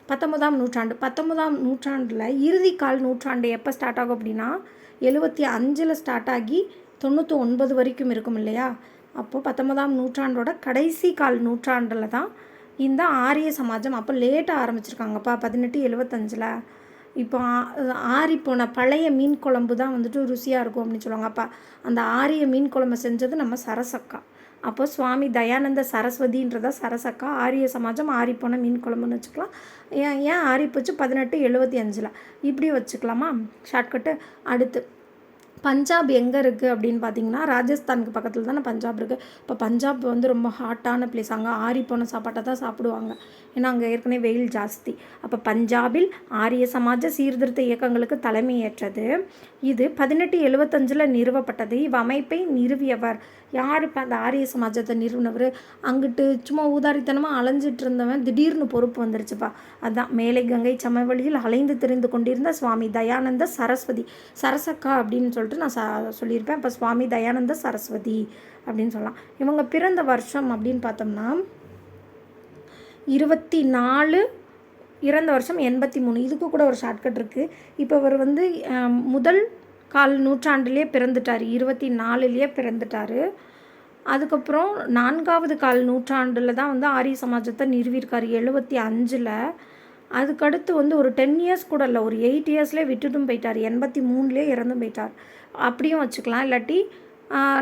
19ஆம் நூற்றாண்டு. 19ஆம் நூற்றாண்டில் இறுதி கால் நூற்றாண்டு எப்போ ஸ்டார்ட் ஆகும் அப்படின்னா 75ல் ஸ்டார்ட் ஆகி 99 வரைக்கும் இருக்கும் இல்லையா? அப்போது 19ஆம் நூற்றாண்டோட கடைசி கால் நூற்றாண்டில் தான் இந்த ஆரிய சமாஜம். அப்போ லேட்டாக ஆரம்பிச்சிருக்காங்கப்பா 1875. இப்போ ஆறி போன பழைய மீன் குழம்பு தான் வந்துட்டு ருசியாக இருக்கும் அப்படின்னு சொல்லுவாங்க. அப்போ அந்த ஆரிய மீன் குழம்பு செஞ்சது நம்ம சரசக்கா. அப்போ சுவாமி தயானந்த சரஸ்வதின்றதா சரசக்கா. ஆரிய சமாஜம் ஆறிப்போன மீன் குழம்புன்னு வச்சுக்கலாம். ஏன் ஆறிப்போச்சு 1875 இப்படி வச்சுக்கலாமா ஷார்ட்கட்டு. அடுத்து பஞ்சாப் எங்கே இருக்குது அப்படின்னு பார்த்தீங்கன்னா ராஜஸ்தானுக்கு பக்கத்தில் தானே பஞ்சாப் இருக்குது. இப்போ பஞ்சாப் வந்து ரொம்ப ஹாட்டான பிளேஸ். அங்கே ஆறிப்போன சாப்பாட்டை தான் சாப்பிடுவாங்க. ஏன்னா அங்கே ஏற்கனவே வெயில் ஜாஸ்தி. அப்போ பஞ்சாபில் ஆரிய சமாஜ சீர்திருத்த இயக்கங்களுக்கு தலைமையேற்றது. இது 1875 நிறுவப்பட்டது. இவ்வமைப்பை நிறுவியவர் யார்? இப்போ அந்த ஆரிய சமாஜத்தை நிறுவனவர். அங்கிட்டு சும்மா ஊதாரித்தனமாக அலைஞ்சிட்டு இருந்தவன் திடீர்னு பொறுப்பு வந்துருச்சுப்பா. அதுதான் மேலை கங்கை சமவெளியில் அலைந்து திரிந்து கொண்டிருந்த சுவாமி தயானந்த சரஸ்வதி. சரசக்கா அப்படின்னு சொல்லிட்டு நான் சொல்லியிருப்பேன். இப்போ சுவாமி தயானந்த சரஸ்வதி அப்படின்னு சொல்லலாம். இவங்க பிறந்த வருஷம் அப்படின்னு பார்த்தோம்னா 24, இறந்த வருஷம் 83. இதுக்கு கூட ஒரு ஷார்ட்கட் இருக்குது. இப்போ அவர் வந்து முதல் கால் நூற்றாண்டுலேயே பிறந்துட்டார். 24லேயே பிறந்துட்டார். அதுக்கப்புறம் 4வது கால் நூற்றாண்டில் தான் வந்து ஆரிய சமாஜத்தை நிறுவியிருக்கார் 75. அதுக்கடுத்து வந்து ஒரு 10 இயர்ஸ் கூட இல்லை, ஒரு 8 இயர்ஸ்லேயே விட்டுட்டும் போயிட்டார். 83லேயே இறந்தும் போயிட்டார். அப்படியும் வச்சுக்கலாம். இல்லாட்டி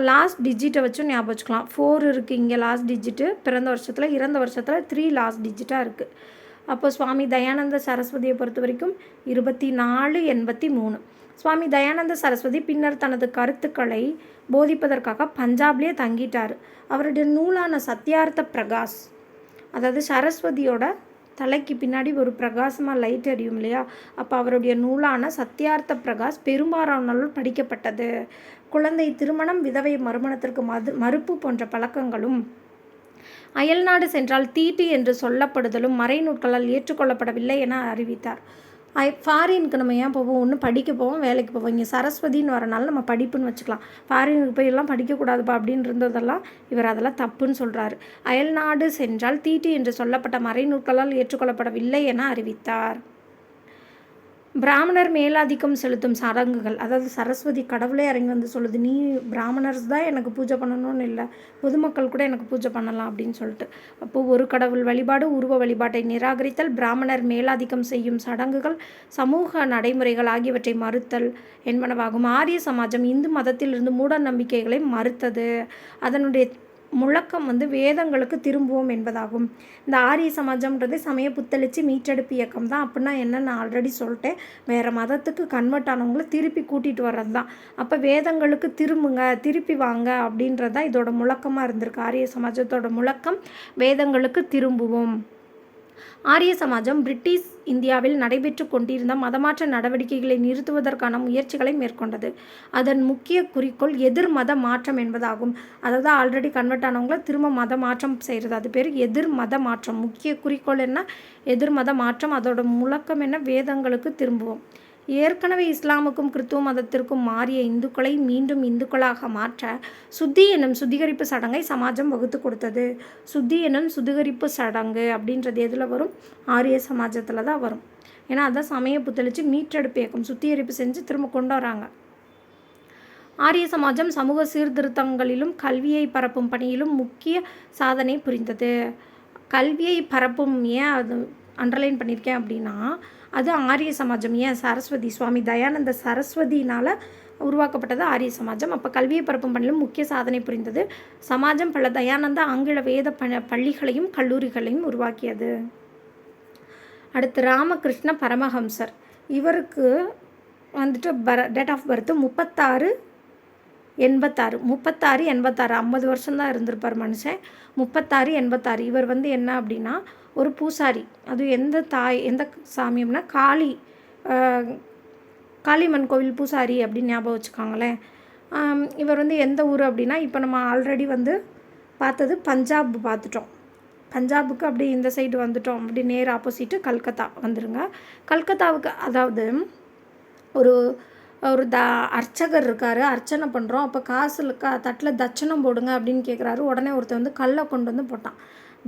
லாஸ்ட் டிஜிட்டை வச்சும் ஞாபகம் வச்சுக்கலாம். 4 இருக்குது இங்கே லாஸ்ட் டிஜிட்டு. பிறந்த வருஷத்தில், இறந்த வருஷத்தில் 3 லாஸ்ட் டிஜிட்டாக இருக்குது. அப்போ சுவாமி தயானந்த சரஸ்வதியை பொறுத்த வரைக்கும் 2483. சுவாமி தயானந்த சரஸ்வதி பின்னர் தனது கருத்துக்களை போதிப்பதற்காக பஞ்சாப்லேயே தங்கிட்டார். அவருடைய நூலான சத்யார்த்த பிரகாஷ், அதாவது சரஸ்வதியோட தலைக்கு பின்னாடி ஒரு பிரகாசமாக லைட் எரியும் இல்லையா, அப்போ அவருடைய நூலான சத்யார்த்த பிரகாஷ் பெரும்பாலானோர் படிக்கப்பட்டது. குழந்தை திருமணம், விதவை மறுமணத்திற்கு மறுப்பு போன்ற பழக்கங்களும் அயல்நாடு சென்றால் தீட்டு என்று சொல்லப்படுதலும் மறைநூட்களால் ஏற்றுக்கொள்ளப்படவில்லை என அறிவித்தார். ஃபாரினுக்கு நம்ம ஏன் போவோம்? ஒன்று படிக்க போவோம், வேலைக்கு போவோம். இங்கே சரஸ்வதின்னு வரனால நம்ம படிப்புன்னு வச்சுக்கலாம். ஃபாரினுக்கு போய் எல்லாம் படிக்கக்கூடாதுப்பா அப்படின்னு இருந்ததெல்லாம் இவர் அதெல்லாம் தப்புன்னு சொல்கிறாரு. அயல்நாடு சென்றால் தீட்டு என்று சொல்லப்பட்ட மறைநூட்களால் ஏற்றுக்கொள்ளப்படவில்லை என அறிவித்தார். பிராமணர் மேலாதிக்கம் செலுத்தும் சடங்குகள், அதாவது சரஸ்வதி கடவுளே இறங்கி வந்து சொல்லுது, நீ பிராமணர்ஸ் தான் எனக்கு பூஜை பண்ணணும்னு இல்லை, பொதுமக்கள் கூட எனக்கு பூஜை பண்ணலாம் அப்படின்னு சொல்லிட்டு. அப்போது ஒரு கடவுள் வழிபாடு, உருவ வழிபாட்டை நிராகரித்தல், பிராமணர் மேலாதிக்கம் செய்யும் சடங்குகள், சமூக நடைமுறைகள் ஆகியவற்றை மறுத்தல் என்பனவாகும். ஆரிய சமாஜம் இந்து மதத்திலிருந்து மூட நம்பிக்கைகளை மறுத்தது. அதனுடைய முழக்கம் வேதங்களுக்கு திரும்புவோம் என்பதாகும். இந்த ஆரிய சமாஜம்ன்றது சமய புத்தளிச்சு மீட்டெடுப்பு இயக்கம் தான். அப்படின்னா என்னன்னு நான் ஆல்ரெடி சொல்லிட்டேன். வேறு மதத்துக்கு கன்வெர்ட் ஆனவங்கள திருப்பி கூட்டிகிட்டு வர்றது தான். அப்போ வேதங்களுக்கு திரும்புங்க, திருப்பி வாங்க அப்படின்றது தான் இதோட முழக்கமாக இருந்திருக்கு. ஆரிய சமாஜத்தோட முழக்கம் வேதங்களுக்கு திரும்புவோம். ஆரிய சமாஜம் பிரிட்டிஷ் இந்தியாவில் நடைபெற்று கொண்டிருந்த மதமாற்ற நடவடிக்கைகளை நிறுத்துவதற்கான முயற்சிகளை மேற்கொண்டது. அதன் முக்கிய குறிக்கோள் எதிர் மத மாற்றம் என்பதாகும். அதாவது ஆல்ரெடி கன்வெர்ட் ஆனவங்கள திரும்ப மத மாற்றம் செய்கிறது, அது பேர் எதிர் மத மாற்றம். முக்கிய குறிக்கோள் என்ன? எதிர் மத மாற்றம். அதோட முழக்கம் என்ன? வேதங்களுக்கு திரும்புவோம். ஏற்கனவே இஸ்லாமுக்கும் கிறித்துவ மதத்திற்கும் மாறிய இந்துக்களை மீண்டும் இந்துக்களாக மாற்ற சுத்தி என்னும் சுத்திகரிப்பு சடங்கை சமாஜம் வகுத்து கொடுத்தது. சுத்தி என்னும் சுத்திகரிப்பு சடங்கு அப்படின்றது எதில் வரும்? ஆரிய சமாஜத்தில் தான் வரும். ஏன்னா அதான் சமய புத்தளிச்சு மீட்டெடுப்பு இயக்கம், சுத்திகரிப்பு செஞ்சு திரும்ப கொண்டு வராங்க. ஆரிய சமாஜம் சமூக சீர்திருத்தங்களிலும் கல்வியை பரப்பும் பணியிலும் முக்கிய சாதனை புரிந்தது. கல்வியை பரப்பும் ஏன் அது அண்டர்லைன் பண்ணியிருக்கேன் அப்படின்னா, அது ஆரிய சமாஜம். ஏன்? சரஸ்வதி, சுவாமி தயானந்த சரஸ்வதினால் உருவாக்கப்பட்டது ஆரிய சமாஜம். அப்போ கல்வியை பரப்பும் பணியிலும் முக்கிய சாதனை புரிந்தது. சமாஜம் பல தயானந்த ஆங்கில வேத பள்ளிகளையும் கல்லூரிகளையும் உருவாக்கியது. அடுத்து ராமகிருஷ்ண பரமஹம்சர். இவருக்கு டேட் ஆஃப் பர்த் 3686 50 வருஷம்தான் இருந்திருப்பார் மனுஷன். 3686. இவர் என்ன அப்படின்னா ஒரு பூசாரி. அது எந்த சாமி அப்படின்னா காளிமன் கோவில் பூசாரி அப்படின்னு ஞாபகம் வச்சுக்காங்களேன். இவர் எந்த ஊர் அப்படின்னா, இப்போ நம்ம ஆல்ரெடி பார்த்தது பஞ்சாப் பார்த்துட்டோம். பஞ்சாபுக்கு அப்படி இந்த சைடு வந்துட்டோம். அப்படி நேர் ஆப்போசிட்டு கல்கத்தா வந்துடுங்க. கல்கத்தாவுக்கு அதாவது ஒரு அர்ச்சகர் இருக்கார். அர்ச்சனை பண்ணுறோம். அப்போ காசில் தட்டில் தட்சணம் போடுங்க அப்படின்னு கேட்குறாரு. உடனே ஒருத்தர் கல்லை கொண்டு போட்டான்.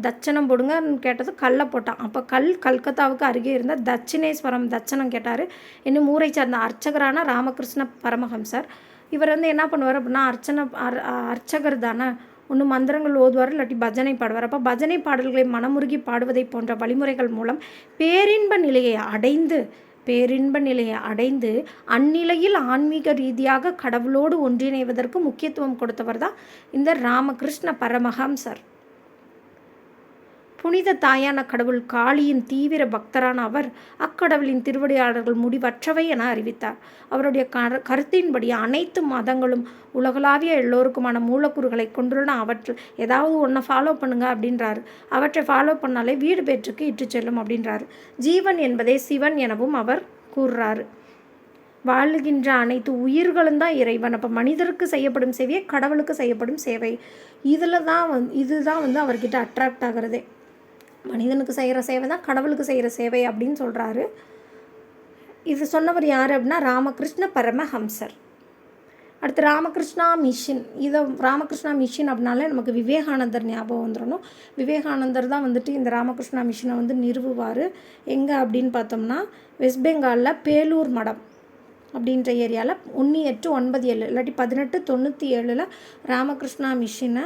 தட்சணம் போடுங்கன்னு கேட்டது கல்லை போட்டான். அப்போ கல்கத்தாவுக்கு அருகே இருந்த தட்சிணேஸ்வரம் தட்சணம் கேட்டார். இன்னும் ஊரை சார்ந்த அர்ச்சகரான ராமகிருஷ்ண பரமஹம்சர். இவர் என்ன பண்ணுவார் அப்படின்னா, அர்ச்சகர் தானே, ஒன்று மந்திரங்கள் ஓதுவார், இல்லாட்டி பஜனை பாடுவார். அப்போ பஜனை பாடல்களை மனமுருகி பாடுவதை போன்ற வழிமுறைகள் மூலம் பேரின்ப நிலையை அடைந்து அந்நிலையில் ஆன்மீக ரீதியாக கடவுளோடு ஒன்றிணைவதற்கு முக்கியத்துவம் கொடுத்தவர் தான் இந்த ராமகிருஷ்ண பரமஹம்சர். புனித தாயான கடவுள் காளியின் தீவிர பக்தரான அவர் அக்கடவுளின் திருவடியாளர்கள் முடிவற்றவை என அறிவித்தார். அவருடைய கருத்தின்படி அனைத்து மதங்களும் உலகளாவிய எல்லோருக்குமான மூலக்கூறுகளை கொண்டுள்ள அவற்றில் ஏதாவது ஒன்றை ஃபாலோ பண்ணுங்க அப்படின்றாரு. அவற்றை ஃபாலோ பண்ணாலே வீடு பேற்றுக்கு இட்டு செல்லும் அப்படின்றாரு. ஜீவன் என்பதே சிவன் எனவும் அவர் கூறுறாரு. வாழுகின்ற அனைத்து உயிர்களும் தான் இறைவன். அப்போ மனிதருக்கு செய்யப்படும் சேவையே கடவுளுக்கு செய்யப்படும் சேவை. இதுதான் அவர்கிட்ட அட்ராக்ட் ஆகிறதே. மனிதனுக்கு செய்கிற சேவை தான் கடவுளுக்கு செய்கிற சேவை அப்படின்னு சொல்கிறாரு. இது சொன்னவர் யார் அப்படின்னா ராமகிருஷ்ண பரமஹம்சர். அடுத்து ராமகிருஷ்ணா மிஷன். ராமகிருஷ்ணா மிஷன் அப்படின்னாலே நமக்கு விவேகானந்தர் ஞாபகம் வந்துடணும். விவேகானந்தர் தான் இந்த ராமகிருஷ்ணா மிஷனை நிறுவுவார். எங்கே அப்படின்னு பார்த்தோம்னா வெஸ்ட் பெங்காலில் பேலூர் மடம் அப்படின்ற ஏரியாவில் 1897 இல்லாட்டி 1897 ராமகிருஷ்ணா மிஷனை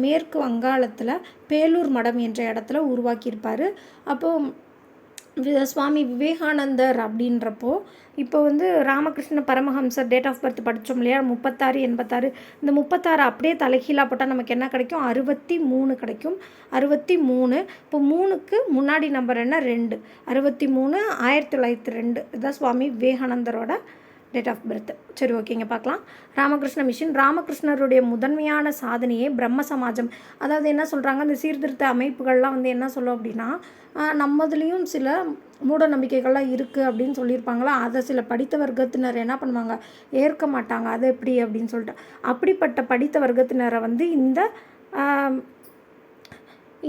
மேற்கு வங்காளத்தில் பேலூர் மடம் என்ற இடத்துல உருவாக்கியிருப்பார். அப்போது சுவாமி விவேகானந்தர் அப்படின்றப்போ இப்போ ராமகிருஷ்ண பரமஹம்சர் டேட் ஆஃப் பர்த் படித்தோம் இல்லையா, 3686. இந்த 36 அப்படியே தலைகீழாக போட்டால் நமக்கு என்ன கிடைக்கும்? 63 கிடைக்கும். 63. இப்போ 3க்கு முன்னாடி நம்பர் என்ன? 2. 63 1902. இதுதான் சுவாமி விவேகானந்தரோட டேட் ஆஃப் பர்த். சரி, ஓகேங்க, பார்க்கலாம். ராமகிருஷ்ண மிஷன். ராமகிருஷ்ணருடைய முதன்மையான சாதனையே பிரம்ம சமாஜம். அதாவது என்ன சொல்கிறாங்க, இந்த சீர்திருத்த அமைப்புகள்லாம் வந்து என்ன சொல்லும் அப்படின்னா, நம்மதுலேயும் சில மூட நம்பிக்கைகள்லாம் இருக்குது அப்படின்னு சொல்லியிருப்பாங்களா, அதை சில படித்த வர்க்கத்தினர் என்ன பண்ணுவாங்க, ஏற்க மாட்டாங்க. அது எப்படி அப்படின்னு சொல்லிட்டு, அப்படிப்பட்ட படித்த வர்க்கத்தினரை வந்து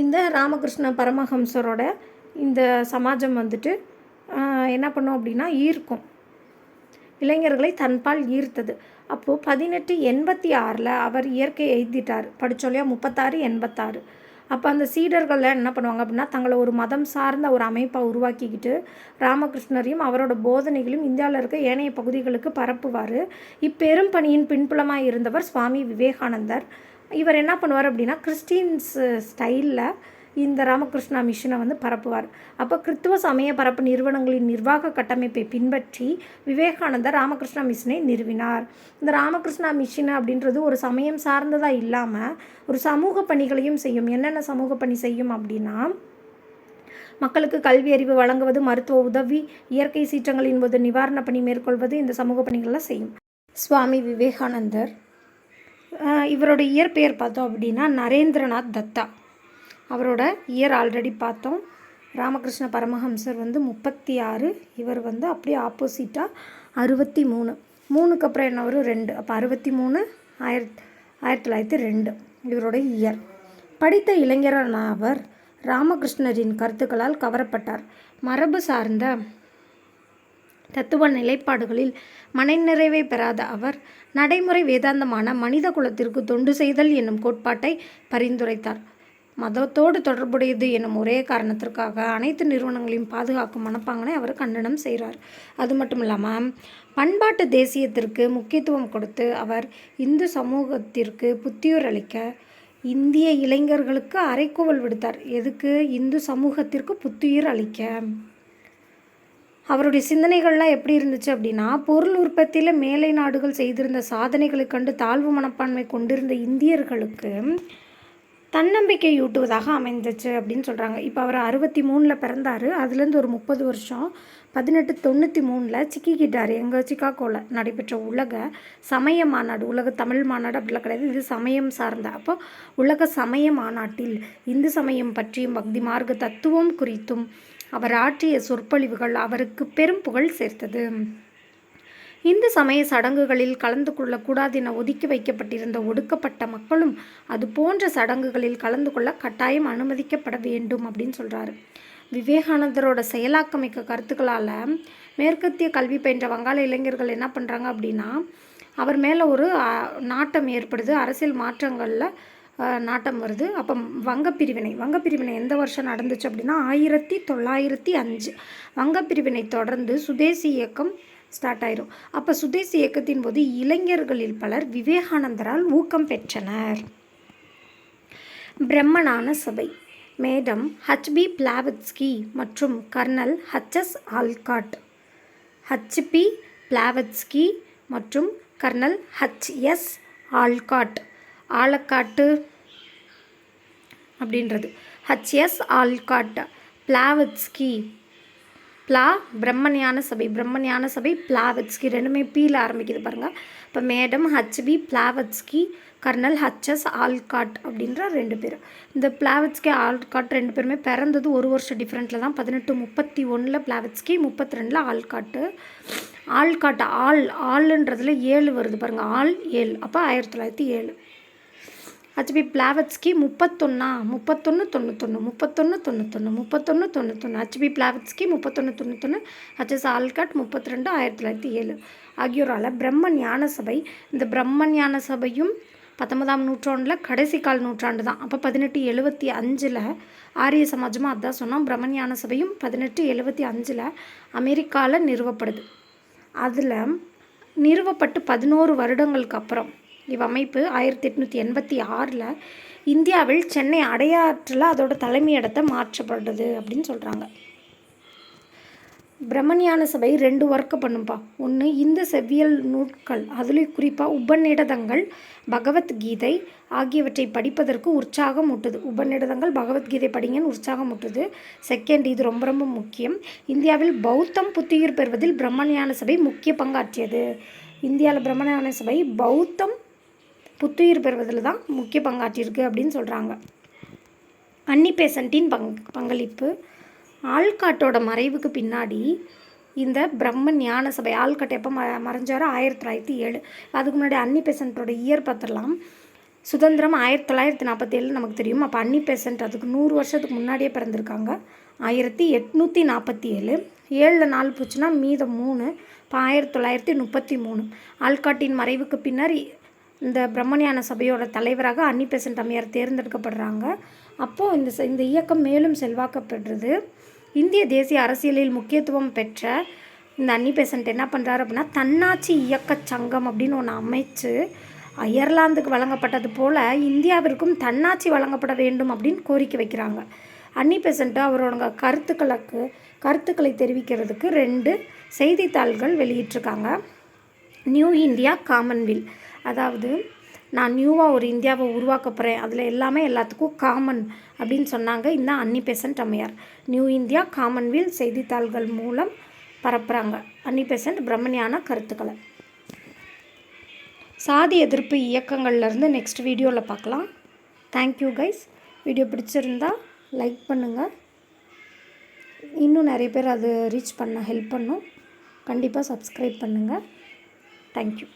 இந்த ராமகிருஷ்ண பரமஹம்சரோட இந்த சமாஜம் வந்துட்டு என்ன பண்ணும் அப்படின்னா ஈர்க்கும், இளைஞர்களை தன்பால் ஈர்த்தது. அப்போது 1886 அவர் இயற்கை எழுதிட்டார். படித்தோல்லையா 3686. அப்போ அந்த சீடர்கள்லாம் என்ன பண்ணுவாங்க அப்படின்னா, தங்களை ஒரு மதம் சார்ந்த ஒரு அமைப்பை உருவாக்கிக்கிட்டு ராமகிருஷ்ணரையும் அவரோட போதனைகளையும் இந்தியாவில் இருக்க ஏனைய பகுதிகளுக்கு பரப்புவார். இப்பெரும் பணியின் பின்புலமாக இருந்தவர் சுவாமி விவேகானந்தர். இவர் என்ன பண்ணுவார் அப்படின்னா, கிறிஸ்டின்ஸ் ஸ்டைலில் இந்த ராமகிருஷ்ணா மிஷனை வந்து பரப்புவார். அப்போ கிறித்துவ சமய பரப்பு நிறுவனங்களின் நிர்வாக கட்டமைப்பை பின்பற்றி விவேகானந்தர் ராமகிருஷ்ணா மிஷனை நிறுவினார். இந்த ராமகிருஷ்ணா மிஷன் அப்படின்றது ஒரு சமயம் சார்ந்ததாக இல்லாமல் ஒரு சமூக பணிகளையும் செய்யும். என்னென்ன சமூக பணி செய்யும் அப்படின்னா, மக்களுக்கு கல்வி அறிவு வழங்குவது, மருத்துவ உதவி, இயற்கை சீற்றங்களின் போது நிவாரண பணி மேற்கொள்வது, இந்த சமூக பணிகள்லாம் செய்யும். சுவாமி விவேகானந்தர் இவரோட இயற்பெயர் பார்த்தோம் அப்படின்னா நரேந்திரநாத் தத்தா. அவரோட இயர் ஆல்ரெடி பார்த்தோம். ராமகிருஷ்ண பரமஹம்சர் வந்து 36, இவர் வந்து அப்படியே ஆப்போசிட்டாக 63. 3க்கு அப்புறம் என்ன வரும், 2. அப்போ 63 1902 இவரோட இயர். படித்த இளைஞரான அவர் ராமகிருஷ்ணரின் கருத்துக்களால் கவரப்பட்டார். மரபு சார்ந்த தத்துவ நிலைப்பாடுகளில் மனநிறைவை பெறாத அவர் நடைமுறை வேதாந்தமான மனித குலத்திற்கு தொண்டு செய்தல் என்னும் கோட்பாட்டை பரிந்துரைத்தார். மதத்தோடு தொடர்புடையது என்னும் ஒரே காரணத்திற்காக அனைத்து நிறுவனங்களையும் பாதுகாக்கும் மனப்பாங்கனை அவர் கண்டனம் செய்கிறார். அது மட்டும் இல்லாமல் பண்பாட்டு தேசியத்திற்கு முக்கியத்துவம் கொடுத்து அவர் இந்து சமூகத்திற்கு புத்தியூர் அளிக்க இந்திய இளைஞர்களுக்கு அறைகூவல் விடுத்தார். எதுக்கு? இந்து சமூகத்திற்கு புத்துயிர் அளிக்க. அவருடைய சிந்தனைகள்லாம் எப்படி இருந்துச்சு அப்படின்னா, பொருள் உற்பத்தியில் மேலை நாடுகள் செய்திருந்த சாதனைகளை கண்டு தாழ்வு மனப்பான்மை கொண்டிருந்த இந்தியர்களுக்கு தன்னம்பிக்கையூட்டுவதாக அமைந்துச்சு அப்படின்னு சொல்கிறாங்க. இப்போ அவர் 63 பிறந்தார். அதுலேருந்து ஒரு 30 வருஷம் 1893 சிக்கிக்கிட்டார். எங்கள் சிக்காகோவில் நடைபெற்ற உலக சமய மாநாடு, உலக தமிழ் மாநாடு அப்படிலாம் கிடையாது, இது சமயம் சார்ந்த. அப்போ உலக சமய மாநாட்டில் இந்து சமயம் பற்றியும் பக்தி மார்க்க தத்துவம் குறித்தும் அவர் ஆற்றிய சொற்பொழிவுகள் அவருக்கு பெரும் புகழ் சேர்த்தது. இந்து சமய சடங்குகளில் கலந்து கொள்ளக்கூடாது என ஒதுக்கி வைக்கப்பட்டிருந்த ஒடுக்கப்பட்ட மக்களும் அது போன்ற சடங்குகளில் கலந்து கொள்ள கட்டாயம் அனுமதிக்கப்பட வேண்டும் அப்படின்னு சொல்கிறாரு. விவேகானந்தரோட செயலாக்கமிக்க கருத்துக்களால் மேற்கத்திய கல்வி பயின்ற வங்காள இளைஞர்கள் என்ன பண்ணுறாங்க அப்படின்னா, அவர் மேலே ஒரு நாட்டம் ஏற்படுது, அரசியல் மாற்றங்களில் நாட்டம் வருது. அப்போ வங்கப்பிரிவினை எந்த வருஷம் நடந்துச்சு அப்படின்னா 1905. வங்கப்பிரிவினை தொடர்ந்து சுதேசி இயக்கம் ஸ்டார்ட் ஆயிரும். அப்போ சுதேசி இயக்கத்தின் போது இளைஞர்களில் பலர் விவேகானந்தரால் ஊக்கம் பெற்றனர். பிரம்மஞான சபை. மேடம் ஹச்பி பிளாவட்ஸ்கி மற்றும் colonel HS Olcott. HP Blavatsky மற்றும் கர்னல் ஹச்எஸ் ஆல்காட். ஆலக்காட்டு அப்படின்றது ஹச்எஸ் ஆல்காட். பிளாவட்ஸ்கி பிரம்மஞான சபை பிளாவட்ஸ்கி, ரெண்டுமே பீல ஆரம்பிக்குது பாருங்கள். இப்போ madam HP Blavatsky, colonel HS Olcott அப்படின்ற 2 பேர். இந்த பிளாவட்ஸ்கி ஆல்காட் 2 பேருமே பிறந்தது ஒரு வருஷம் டிஃப்ரெண்ட்டில் தான். 1831 பிளாவட்ஸ்கி, 32 ஆல்காட்டு. ஆல்காட் ஆளுன்றதுல 7 வருது பாருங்கள், ஆல் 7, அப்போ 1907. HP Blavatsky 3191 HP Blavatsky 3191, HS Olcott 32 1907 ஆகியோரால் பிரம்ம ஞான சபை. இந்த பிரம்ம ஞான சபையும் 19ஆம் நூற்றாண்டில் கடைசி கால் நூற்றாண்டு தான். அப்போ 1875 ஆரிய சமாஜமாக அதான் சொன்னோம். பிரம்ம ஞான சபையும் 1875 அமெரிக்காவில் நிறுவப்படுது. அதில் நிறுவப்பட்டு 11 வருடங்களுக்கு அப்புறம் இவ்வமைப்பு 1886 இந்தியாவில் சென்னை அடையாற்றில் அதோட தலைமையிடத்தை மாற்றப்படுது அப்படின்னு சொல்கிறாங்க. பிரம்மஞான சபை 2 ஒர்க்கு பண்ணும்பா. ஒன்று, இந்த செவ்வியல் நூட்கள் அதுலேயும் குறிப்பாக உபநிடதங்கள், பகவத்கீதை ஆகியவற்றை படிப்பதற்கு உற்சாகம் ஊட்டுது. உபநிடதங்கள், பகவத்கீதை படிங்கன்னு உற்சாகம் ஊட்டுது. செகண்ட், இது ரொம்ப ரொம்ப முக்கியம், இந்தியாவில் பௌத்தம் புத்துயிர் பெறுவதில் பிரம்மஞான சபை முக்கிய பங்காற்றியது. இந்தியாவில் பிரம்மஞான சபை பௌத்தம் புத்துயிர் பெறுவதில் தான் முக்கிய பங்காற்றியிருக்கு அப்படின்னு சொல்கிறாங்க. அன்னி பெசன்ட்டின் பங்களிப்பு. ஆல்காட்டோட மறைவுக்கு பின்னாடி இந்த பிரம்ம ஞான சபை, ஆல்காட் எப்போ மறைஞ்சாரோ 1907. அதுக்கு முன்னாடி அன்னி பெசன்ட்டோட இயர் பார்த்துடலாம். சுதந்திரம் 1947 நமக்கு தெரியும். அப்போ அன்னி பெசன்ட் அதுக்கு 100 வருஷத்துக்கு முன்னாடியே பிறந்திருக்காங்க. 1847. 7 நாள் போச்சுன்னா மீதம் 3. இப்போ 1933. ஆல்காட்டின் மறைவுக்கு பின்னர் இந்த பிரம்மஞான சபையோட தலைவராக அன்னி பெசன்ட் அம்மையார் தேர்ந்தெடுக்கப்படுறாங்க. அப்போது இந்த இயக்கம் மேலும் செல்வாக்கப்படுறது. இந்திய தேசிய அரசியலில் முக்கியத்துவம் பெற்ற இந்த அன்னி பெசன்ட் என்ன பண்ணுறாரு அப்படின்னா, தன்னாட்சி இயக்க சங்கம் அப்படின்னு ஒன்று அமைச்சு அயர்லாந்துக்கு வழங்கப்பட்டது போல் இந்தியாவிற்கும் தன்னாட்சி வழங்கப்பட வேண்டும் அப்படின்னு கோரிக்கை வைக்கிறாங்க. அன்னி பெசன்ட் அவரோட கருத்துக்களை தெரிவிக்கிறதுக்கு 2 செய்தித்தாள்கள் வெளியிட்டிருக்காங்க. New India, Commonwealth. அதாவது நான் நியூவாக ஒரு இந்தியாவை உருவாக்க போகிறேன், அதில் எல்லாமே எல்லாத்துக்கும் காமன் அப்படின்னு சொன்னாங்க இந்த அன்னி பெசன்ட் அம்மையார். நியூ இந்தியா, காமன்வெல்த் செய்தித்தாள்கள் மூலம் பரப்புகிறாங்க அன்னி பெசன்ட் பிரம்மஞான கருத்துக்களை. சாதி எதிர்ப்பு இயக்கங்கள்லேருந்து நெக்ஸ்ட் வீடியோவில் பார்க்கலாம். Thank you guys. வீடியோ பிடிச்சிருந்தா லைக் பண்ணுங்கள். இன்னும் நிறைய பேர் அது ரீச் பண்ண ஹெல்ப் பண்ணும். கண்டிப்பாக சப்ஸ்கிரைப் பண்ணுங்கள். தேங்க்யூ.